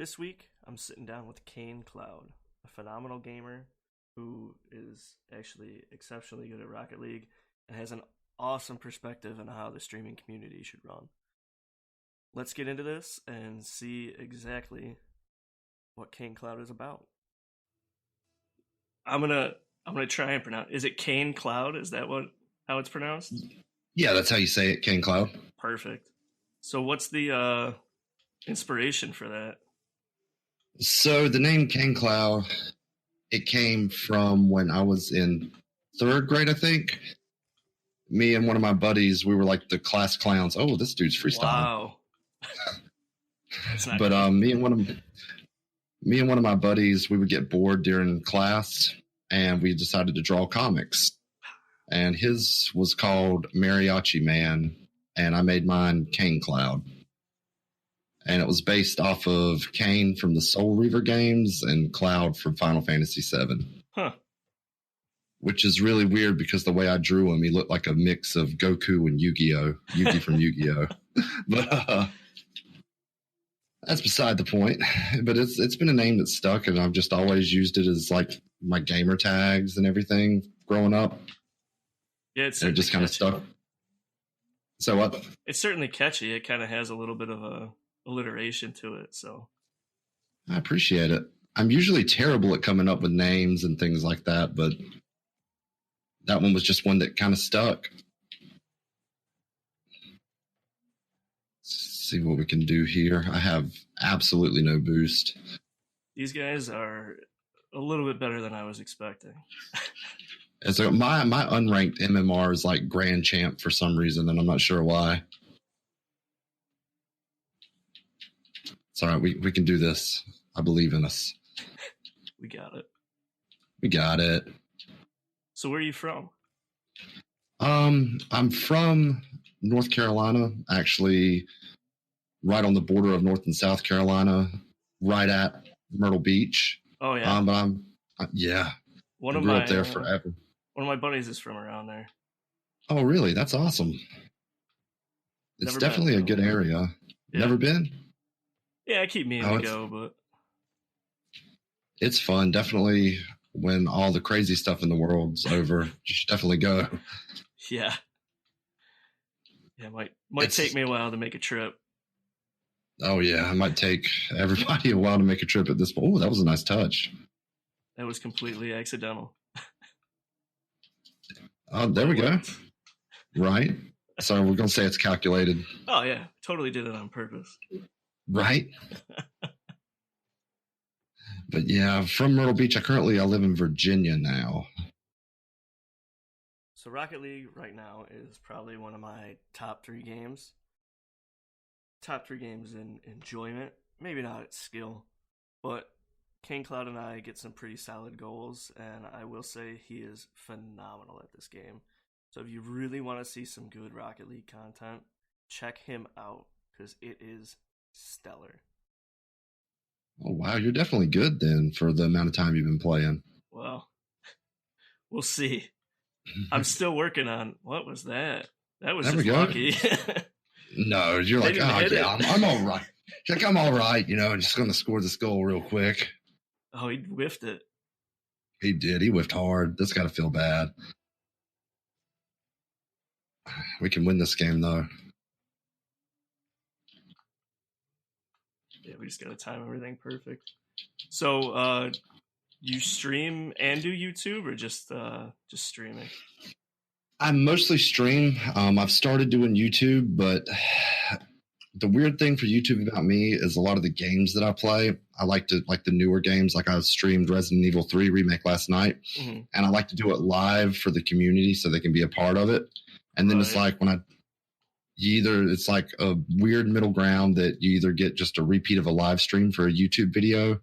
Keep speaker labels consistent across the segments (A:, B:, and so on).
A: This week, I'm sitting down with Kaine Cloud, a phenomenal gamer who is actually exceptionally good at Rocket League and has an awesome perspective on how the streaming community should run. Let's get into this and see exactly what Kaine Cloud is about. I'm gonna try and pronounce. Is it Kaine Cloud? Is that how it's pronounced?
B: Yeah, that's how you say it, Kaine Cloud.
A: Perfect. So what's the inspiration for that?
B: So the name Kaine Cloud, it came from when I was in third grade, I think. Me and one of my buddies, we were like the class clowns. Oh, this dude's freestyling.
A: Wow. That's not
B: But
A: good.
B: me and one of my buddies, we would get bored during class, and we decided to draw comics. And his was called Mariachi Man, and I made mine Kaine Cloud. And it was based off of Kaine from the Soul Reaver games and Cloud from Final Fantasy VII.
A: Huh.
B: Which is really weird because the way I drew him, he looked like a mix of Goku and Yu-Gi-Oh! Yugi from Yu-Gi-Oh! But that's beside the point. But it's been a name that's stuck, and I've just always used it as like my gamer tags and everything growing up.
A: Yeah, it's
B: it just kind of stuck. So what?
A: It's certainly catchy. It kind of has a little bit of a alliteration to it, so
B: I appreciate it. I'm usually terrible at coming up with names and things like that, but that one was just one that kind of stuck. Let's see what we can do here. I have absolutely no boost.
A: These guys are a little bit better than I was expecting.
B: And so my unranked MMR is like grand champ for some reason, and I'm not sure why. It's all right. We can do this. I believe in us.
A: We got it.
B: We got it.
A: So where are you from?
B: I'm from North Carolina, actually right on the border of North and South Carolina, right at Myrtle Beach.
A: Oh, yeah.
B: But I grew up there forever.
A: One of my buddies is from around there.
B: Oh, really? That's awesome. It's definitely a good area. Yeah. Never been?
A: Yeah, I keep meaning to go, but
B: it's fun. Definitely when all the crazy stuff in the world's over, you should definitely go.
A: Yeah. Yeah, might take me a while to make a trip.
B: Oh, yeah. It might take everybody a while to make a trip at this point. Oh, that was a nice touch.
A: That was completely accidental.
B: Oh, there we go. Right. So we're going to say it's calculated.
A: Oh, yeah. Totally did it on purpose.
B: Right. But yeah, from Myrtle Beach. I live in Virginia now.
A: So Rocket League right now is probably one of my top 3 games. Top 3 games in enjoyment. Maybe not at skill, but Kaine Cloud and I get some pretty solid goals, and I will say he is phenomenal at this game. So if you really want to see some good Rocket League content, check him out, because it is stellar.
B: Oh, wow. You're definitely good then for the amount of time you've been playing.
A: Well, we'll see. I'm still working on... What was that? That was just lucky.
B: No, you're like, oh, yeah, I'm all right. You're like, I'm all right, I'm just going to score this goal real quick.
A: Oh, he whiffed it.
B: He did. He whiffed hard. That's got to feel bad. We can win this game, though.
A: Yeah, we just got to time everything perfect. So, you stream and do YouTube, or just streaming?
B: I mostly stream. I've started doing YouTube, but the weird thing for YouTube about me is a lot of the games that I play, I like the newer games. Like I streamed Resident Evil 3 Remake last night, and I like to do it live for the community so they can be a part of it. And then it's like it's like a weird middle ground that you either get just a repeat of a live stream for a YouTube video,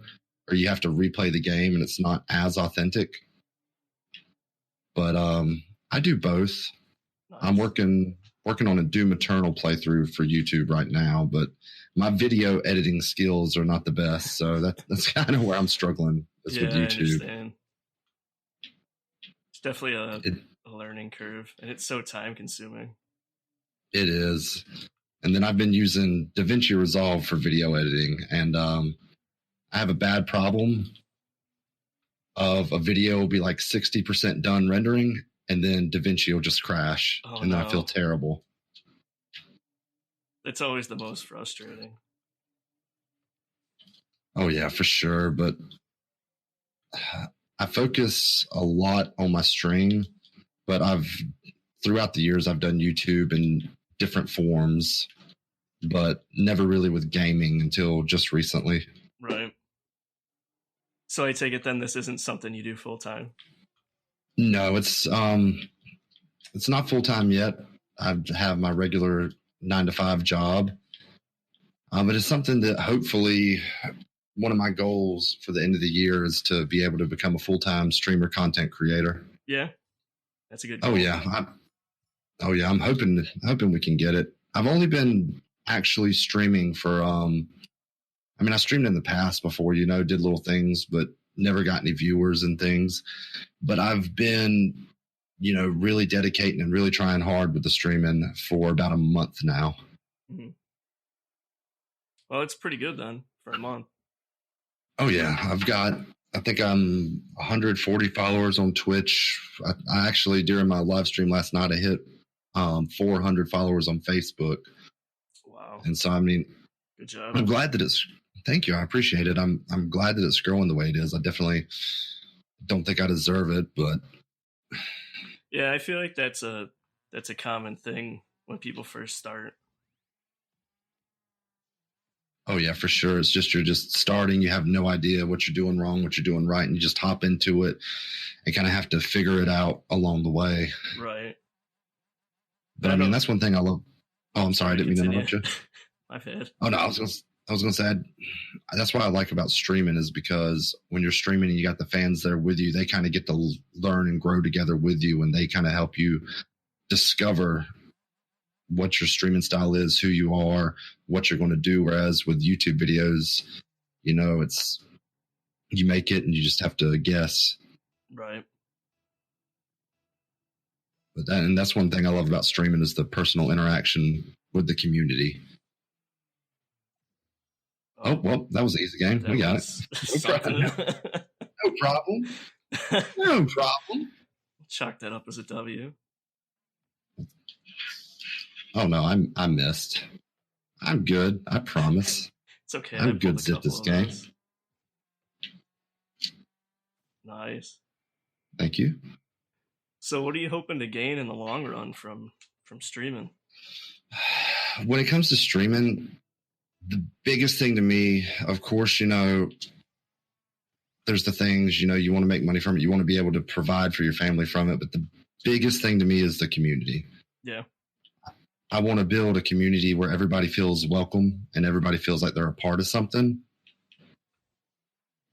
B: or you have to replay the game and it's not as authentic. But I do both. Nice. I'm working on a Doom Eternal playthrough for YouTube right now, but my video editing skills are not the best, so that's kind of where I'm struggling with YouTube.
A: I understand. It's definitely a learning curve, and it's so time consuming.
B: It is. And then I've been using DaVinci Resolve for video editing, and I have a bad problem of a video will be like 60% done rendering, and then DaVinci will just crash, and then I feel terrible.
A: It's always the most frustrating.
B: Oh yeah, for sure. But I focus a lot on my stream, but throughout the years, I've done YouTube in different forms, but never really with gaming until just recently.
A: Right. So I take it then this isn't something you do full time?
B: No, it's not full time yet. I have my regular 9-to-5 job, but it's something that hopefully one of my goals for the end of the year is to be able to become a full time streamer, content creator.
A: Yeah, that's a good goal.
B: Oh yeah, I'm hoping we can get it. I've only been actually streaming for I streamed in the past before, did little things, but never got any viewers and things. But I've been, really dedicating and really trying hard with the streaming for about a month now.
A: Mm-hmm. Well, it's pretty good then for a month.
B: Oh yeah, I think I'm 140 followers on Twitch. I actually, during my live stream last night, I hit 400 followers on Facebook.
A: Wow.
B: And so,
A: good job.
B: I'm glad that thank you. I appreciate it. I'm glad that it's growing the way it is. I definitely don't think I deserve it, but
A: yeah, I feel like that's a common thing when people first start.
B: Oh yeah, for sure. It's just, you're just starting. You have no idea what you're doing wrong, what you're doing right. And you just hop into it and kind of have to figure it out along the way.
A: Right.
B: But that's one thing I love. Oh, I'm sorry. I didn't mean to interrupt you.
A: My bad.
B: Oh no, I was going to say, that's what I like about streaming, is because when you're streaming and you got the fans there with you, they kind of get to learn and grow together with you, and they kind of help you discover what your streaming style is, who you are, what you're going to do. Whereas with YouTube videos, it's, you make it and you just have to guess.
A: Right.
B: But that's one thing I love about streaming, is the personal interaction with the community. Oh, well, that was an easy game. We got it. No problem. No problem.
A: Chalk that up as a W.
B: Oh no, I missed. I'm good. I promise.
A: It's okay.
B: I'm good at this game.
A: Nice.
B: Thank you.
A: So, what are you hoping to gain in the long run from streaming?
B: When it comes to streaming, the biggest thing to me, of course, there's the things, you want to make money from it. You want to be able to provide for your family from it. But the biggest thing to me is the community. Yeah. I want to build a community where everybody feels welcome and everybody feels like they're a part of something.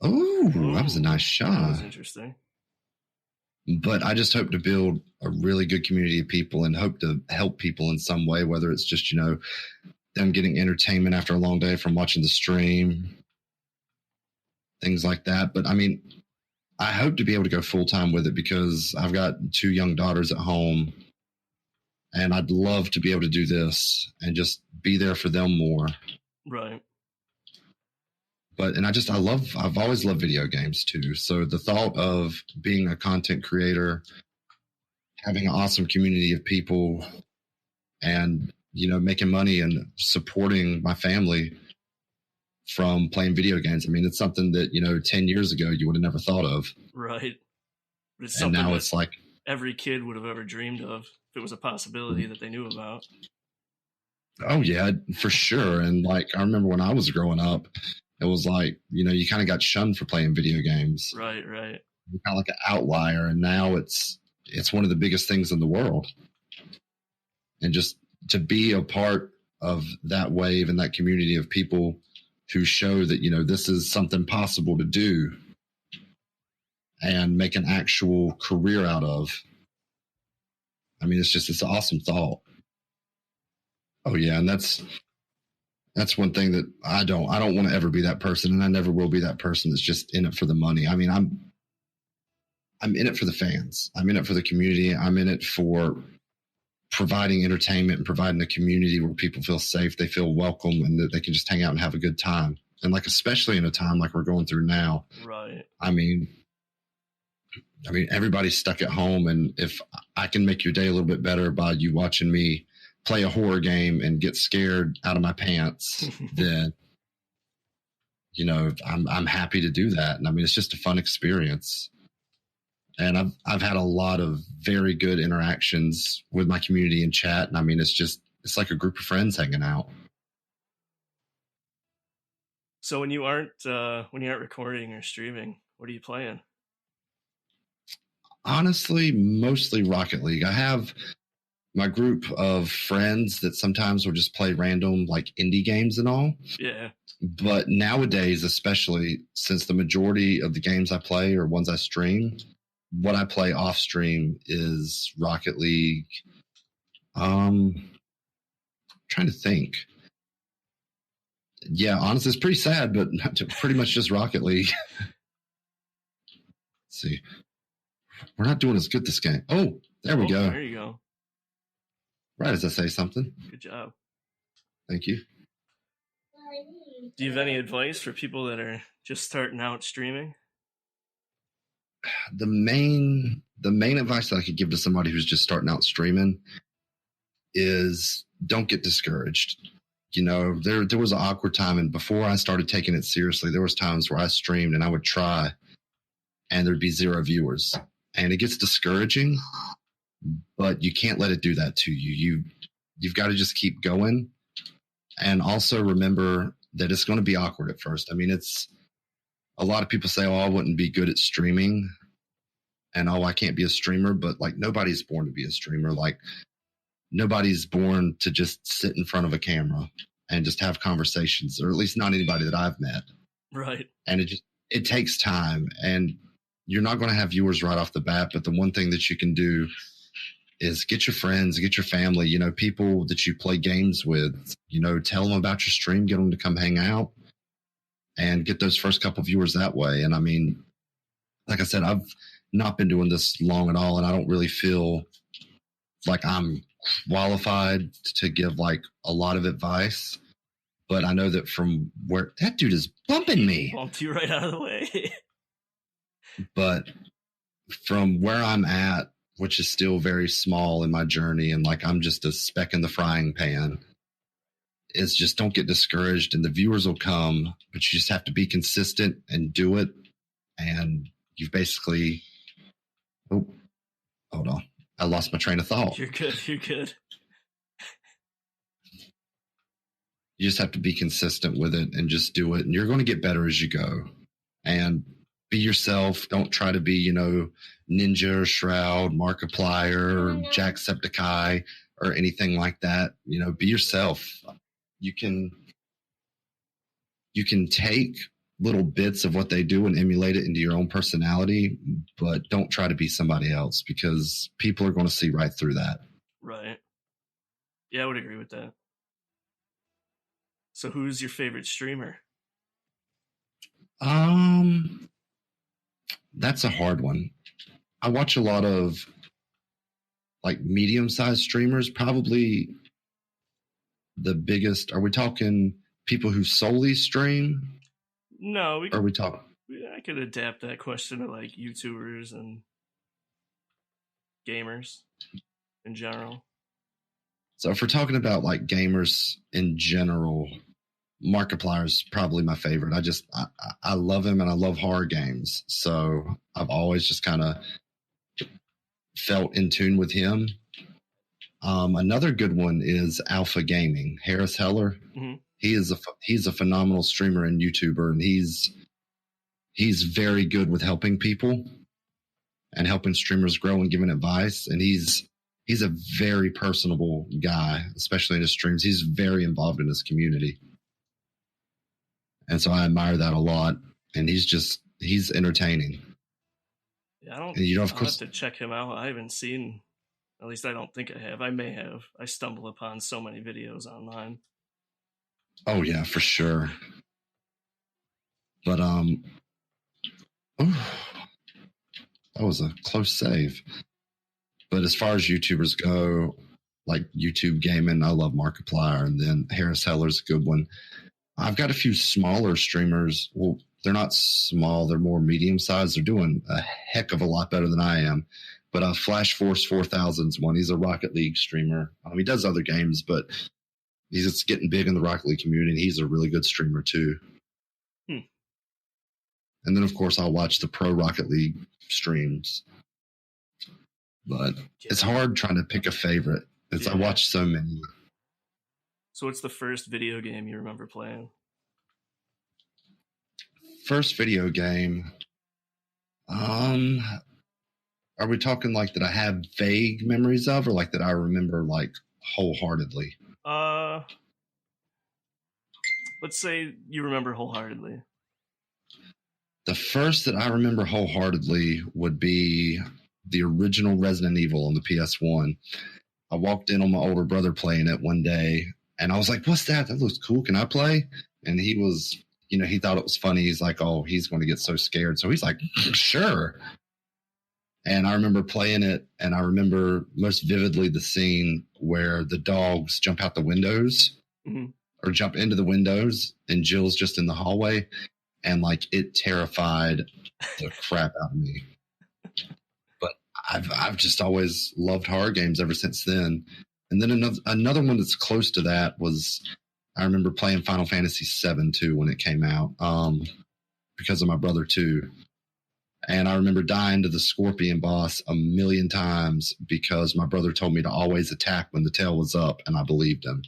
B: Oh, that was a nice shot.
A: That was interesting.
B: But I just hope to build a really good community of people and hope to help people in some way, whether it's just, them getting entertainment after a long day from watching the stream, things like that. But I hope to be able to go full time with it, because I've got 2 young daughters at home, and I'd love to be able to do this and just be there for them more. Right. But, I've always loved video games too. So the thought of being a content creator, having an awesome community of people, and, making money and supporting my family from playing video games. It's something that, 10 years ago you would have never thought of. Right.
A: But it's something, and now it's like every kid would have ever dreamed of, if it was a possibility that they knew about.
B: Oh yeah, for sure. And I remember when I was growing up, it was like, you kind of got shunned for playing video games.
A: Right.
B: You're kind of like an outlier. And now it's one of the biggest things in the world. And just to be a part of that wave and that community of people who show that, this is something possible to do and make an actual career out of. It's an awesome thought. Oh yeah. And that's one thing that I don't want to ever be that person. And I never will be that person that's just in it for the money. I'm in it for the fans. I'm in it for the community. I'm in it for providing entertainment and providing a community where people feel safe, they feel welcome, and that they can just hang out and have a good time. And like, especially in a time like we're going through now.
A: Right.
B: I mean, everybody's stuck at home, and if I can make your day a little bit better by you watching me play a horror game and get scared out of my pants, then, I'm happy to do that. And I mean, it's just a fun experience. And I've had a lot of very good interactions with my community in chat. And I mean, it's like a group of friends hanging out.
A: So when you aren't recording or streaming, what are you playing?
B: Honestly, mostly Rocket League. I have my group of friends that sometimes will just play random like indie games and all.
A: Yeah.
B: But nowadays, especially since the majority of the games I play are ones I stream, what I play off stream is Rocket League. Trying to think. Yeah, honestly, it's pretty sad, but pretty much just Rocket League. Let's see. We're not doing as good this game. Oh, there we go.
A: There you go.
B: Right as I say something.
A: Good job.
B: Thank you.
A: Do you have any advice for people that are just starting out streaming?
B: The main advice that I could give to somebody who's just starting out streaming is don't get discouraged. There was an awkward time, and before I started taking it seriously, there was times where I streamed and I would try and there'd be 0 viewers, and it gets discouraging, but you can't let it do that to you. You've got to just keep going, and also remember that it's going to be awkward at first. I mean, it's a lot of people say, oh, I wouldn't be good at streaming, and oh, I can't be a streamer, but like nobody's born to be a streamer. Like nobody's born to just sit in front of a camera and just have conversations, or at least not anybody that I've met.
A: Right.
B: And it takes time, and you're not going to have viewers right off the bat. But the one thing that you can do is get your friends, get your family, people that you play games with, tell them about your stream, get them to come hang out and get those first couple viewers that way. And I mean, like I said, I've not been doing this long at all, and I don't really feel like I'm qualified to give like a lot of advice, but I know that from where that dude is bumping me,
A: bumped you right out of the way.
B: But from where I'm at, which is still very small in my journey, and like I'm just a speck in the frying pan, is just don't get discouraged, and the viewers will come, but you just have to be consistent and do it. And you've basically, hold on, I lost my train of thought.
A: You're good.
B: You just have to be consistent with it and just do it, and you're going to get better as you go. And be yourself. Don't try to be, Ninja or Shroud, Markiplier, or Jacksepticeye, or anything like that. Be yourself. You can take little bits of what they do and emulate it into your own personality, but don't try to be somebody else, because people are going to see right through that. Right.
A: Yeah, I would agree with that. So who's your favorite streamer?
B: That's a hard one. I watch a lot of like medium-sized streamers. Probably the biggest. Are we talking people who solely stream?
A: No,
B: are we talking?
A: I could adapt that question to like YouTubers and gamers in general.
B: So if we're talking about like gamers in general, Markiplier is probably my favorite. I love him, and I love horror games. So I've always just kind of felt in tune with him. Another good one is Alpha Gaming, Harris Heller. Mm-hmm. He's a phenomenal streamer and YouTuber, and he's very good with helping people and helping streamers grow and giving advice. And he's a very personable guy, especially in his streams. He's very involved in his community. And so I admire that a lot. And he's entertaining.
A: Yeah, I'll have to check him out. I haven't seen, at least I don't think I have. I may have. I stumble upon so many videos online.
B: Oh yeah, for sure. But that was a close save. But as far as YouTubers go, like YouTube gaming, I love Markiplier, and then Harris Heller's a good one. I've got a few smaller streamers. Well, they're not small; they're more medium sized. They're doing a heck of a lot better than I am. But Flash Force 4000's one. He's a Rocket League streamer. He does other games, but he's just getting big in the Rocket League community. And he's a really good streamer too. And then, of course, I'll watch the pro Rocket League streams. But it's hard trying to pick a favorite. I watch so many.
A: So what's the first video game you remember playing?
B: First video game. Are we talking like that I have vague memories of, or like that I remember like wholeheartedly?
A: Let's say you remember wholeheartedly.
B: The first that I remember wholeheartedly would be the original Resident Evil on the PS1. I walked in on my older brother playing it one day, and I was like, "What's that? That looks cool. Can I play?" And he was, he thought it was funny. He's like, "Oh, he's going to get so scared." So he's like, "Sure." And I remember playing it, and I remember most vividly the scene where the dogs jump out the windows or jump into the windows, and Jill's just in the hallway. And like it terrified the crap out of me. But I've just always loved horror games ever since then. And then another one that's close to that was I remember playing Final Fantasy VII too when it came out, because of my brother too. And I remember dying to the Scorpion boss a million times because my brother told me to always attack when the tail was up, and I believed him.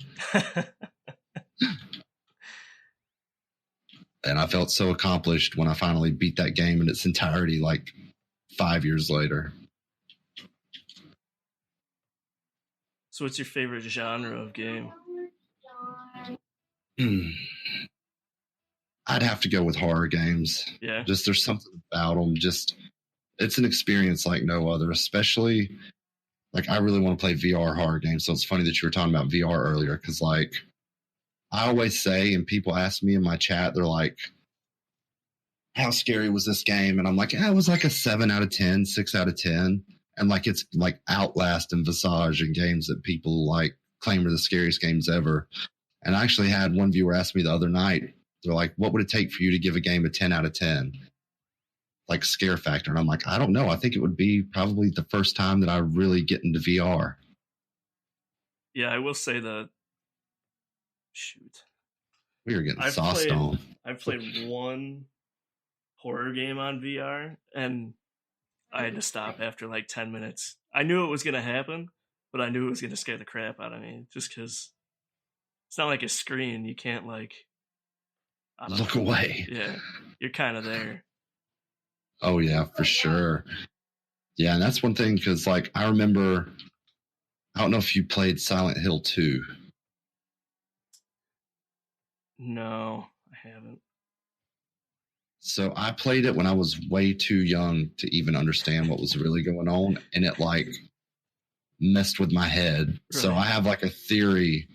B: And I felt so accomplished when I finally beat that game in its entirety, like 5 years later.
A: So what's your favorite genre of game?
B: I'd have to go with horror games.
A: Yeah.
B: Just there's something about them. Just it's an experience like no other, especially like I really want to play VR horror games. So it's funny that you were talking about VR earlier because like I always say, and people ask me in my chat, they're like, how scary was this game? And I'm like, it was like a 7 out of 10, 6 out of 10. And like, it's like Outlast and Visage and games that people like claim are the scariest games ever. And I actually had one viewer ask me the other night, they're like, what would it take for you to give a game a 10 out of 10? Like scare factor. And I'm like, I don't know. I think it would be probably the first time that I really get into VR.
A: Yeah, I will say
B: We were getting sauced on.
A: I've played one horror game on VR, and I had to stop after like 10 minutes. I knew it was going to happen, but I knew it was going to scare the crap out of me just because it's not like a screen. You can't like
B: look away.
A: Yeah, you're kind of there.
B: Oh, yeah, for sure. Yeah, and that's one thing because like I remember, I don't know if you played Silent Hill 2.
A: No, I haven't.
B: So I played it when I was way too young to even understand what was really going on. And it like messed with my head. Right. So I have like a theory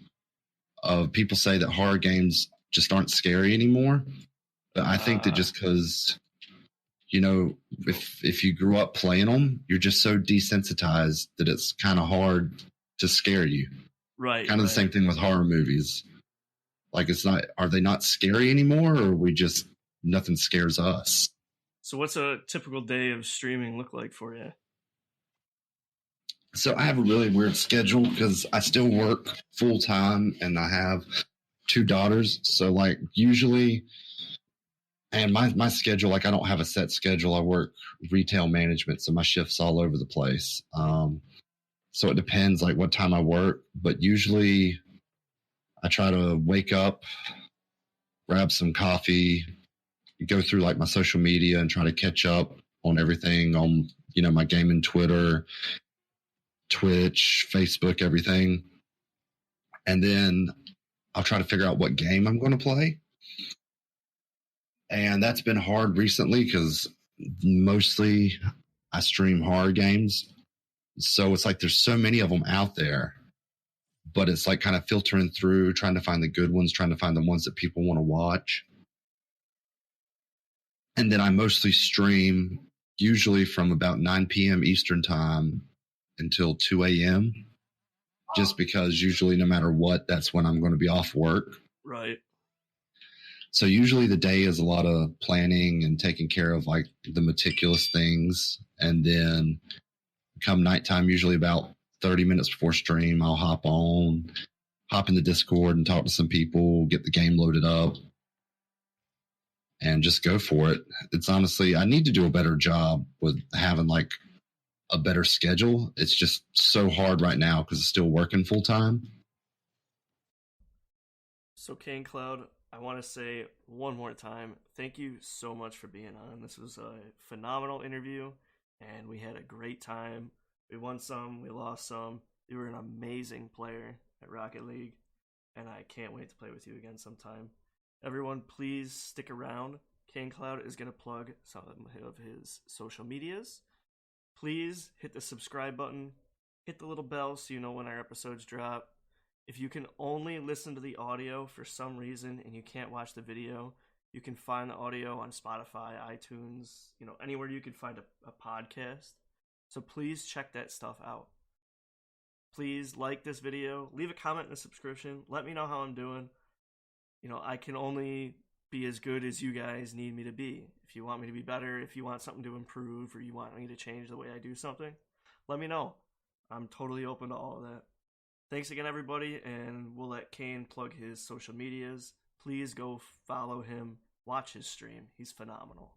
B: of people say that horror games just aren't scary anymore. But I think that just because, if you grew up playing them, you're just so desensitized that it's kind of hard to scare you.
A: Right.
B: Kind of the same thing with horror movies. Like are they not scary anymore, or nothing scares us?
A: So what's a typical day of streaming look like for you?
B: So I have a really weird schedule because I still work full time and I have 2 daughters. So like usually, and my schedule, like I don't have a set schedule. I work retail management. So my shift's all over the place. So it depends like what time I work, but usually I try to wake up, grab some coffee, go through like my social media and try to catch up on everything on, my gaming Twitter, Twitch, Facebook, everything. And then I'll try to figure out what game I'm going to play. And that's been hard recently because mostly I stream horror games. So it's like there's so many of them out there. But it's like kind of filtering through, trying to find the good ones, trying to find the ones that people want to watch. And then I mostly stream usually from about 9 p.m. Eastern time until 2 a.m. Just because usually no matter what, that's when I'm going to be off work.
A: Right.
B: So usually the day is a lot of planning and taking care of like the meticulous things. And then come nighttime, usually about 30 minutes before stream, I'll hop in the Discord and talk to some people, get the game loaded up, and just go for it. It's honestly, I need to do a better job with having like a better schedule. It's just so hard right now because I'm still working full time.
A: So Kaine Cloud, I want to say one more time, thank you so much for being on. This was a phenomenal interview, and we had a great time. We won some, we lost some. You were an amazing player at Rocket League, and I can't wait to play with you again sometime. Everyone, please stick around. Kaine Cloud is going to plug some of his social medias. Please hit the subscribe button, hit the little bell so you know when our episodes drop. If you can only listen to the audio for some reason and you can't watch the video, you can find the audio on Spotify, iTunes, anywhere you can find a podcast. So please check that stuff out. Please like this video, leave a comment and a subscription. Let me know how I'm doing. I can only be as good as you guys need me to be. If you want me to be better, if you want something to improve, or you want me to change the way I do something, let me know. I'm totally open to all of that. Thanks again, everybody, and we'll let Kaine plug his social medias. Please go follow him, watch his stream. He's phenomenal.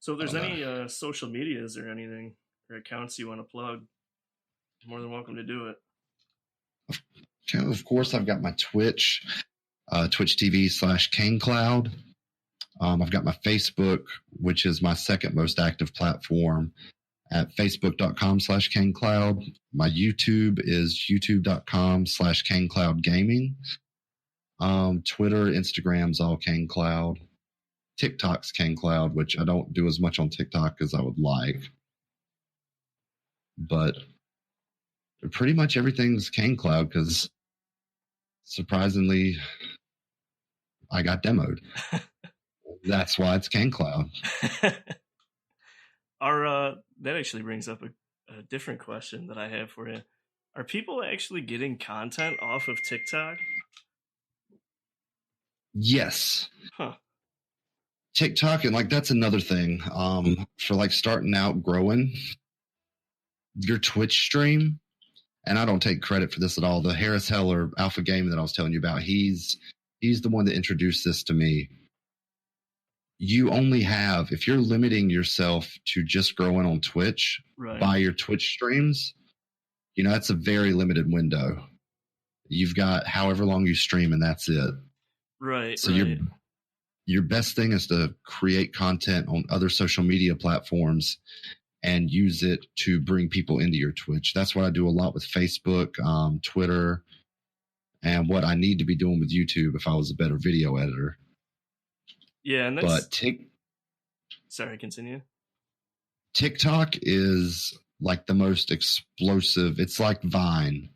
A: So if there's any social medias or anything, or accounts you want to plug, you're more than welcome to do it.
B: Okay, of course, I've got my Twitch, Twitch TV /Kaine Cloud. I've got my Facebook, which is my second most active platform, at facebook.com /Kaine Cloud. My YouTube is youtube.com /Kaine Cloud Gaming. Twitter, Instagram's all Kaine Cloud. TikTok's Kaine Cloud, which I don't do as much on TikTok as I would like. But pretty much everything's Kaine Cloud because surprisingly, I got demoed. That's why it's Kaine Cloud.
A: That actually brings up a different question that I have for you. Are people actually getting content off of TikTok?
B: Yes.
A: Huh.
B: TikTok, and like that's another thing. For like starting out growing your Twitch stream, and I don't take credit for this at all. The Harris Heller Alpha Game that I was telling you about, he's the one that introduced this to me. You only have, if you're limiting yourself to just growing on Twitch by your Twitch streams, that's a very limited window. You've got however long you stream and that's it.
A: Right.
B: So your best thing is to create content on other social media platforms and use it to bring people into your Twitch. That's what I do a lot with Facebook, Twitter, and what I need to be doing with YouTube if I was a better video editor.
A: Yeah, and that's... Sorry, continue.
B: TikTok is like the most explosive. It's like Vine,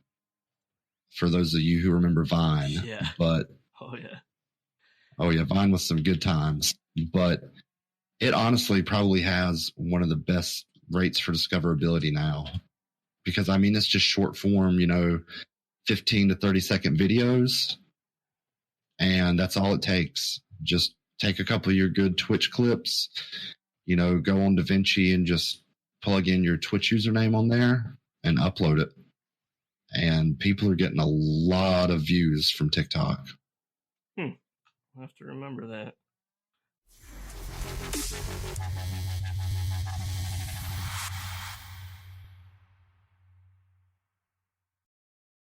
B: for those of you who remember Vine.
A: Yeah.
B: But Oh, yeah, Vine was some good times. But it honestly probably has one of the best rates for discoverability now. Because, it's just short form, 15 to 30-second videos. And that's all it takes. Just take a couple of your good Twitch clips, go on DaVinci and just plug in your Twitch username on there and upload it. And people are getting a lot of views from TikTok.
A: I'll have to remember that.